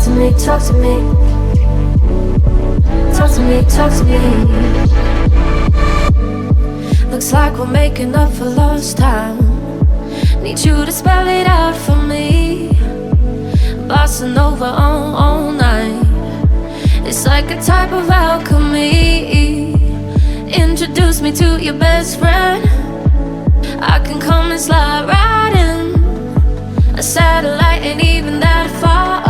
Talk to me, talk to me. Talk to me, talk to me. Looks like we're making up for lost time. Need you to spell it out for me. Bossa Nova on all night. It's like a type of alchemy. Introduce me to your best friend. I can come and slide right in. A satellite ain't even that far.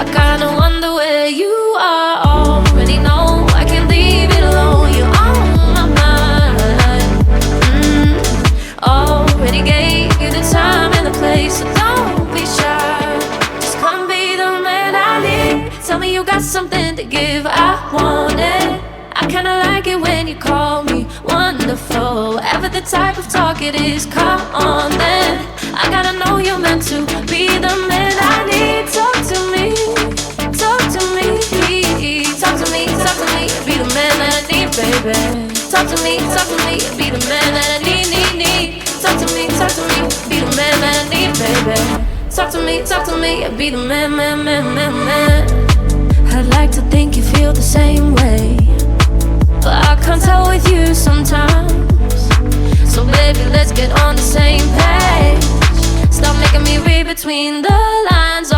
I kinda wonder where you are. Already know I can't leave it alone. You're on my mind. Already gave you the time and the place, so don't be shy. Just come be the man I need. Tell me you got something to give, I want it. I kinda like it when you call me wonderful. Ever the type of talk it is, come on then. I gotta know you're meant to be the man I need. Talk to me, talk to me. Talk to me, talk to me, be the man that I need, baby. Talk to me, be the man that I need. Talk to me, be the man that I need, baby. Talk to me, be the man. I'd like to think you feel the same way, but I can't tell with you sometimes. So baby, let's get on the same page. Stop making me read between the lines.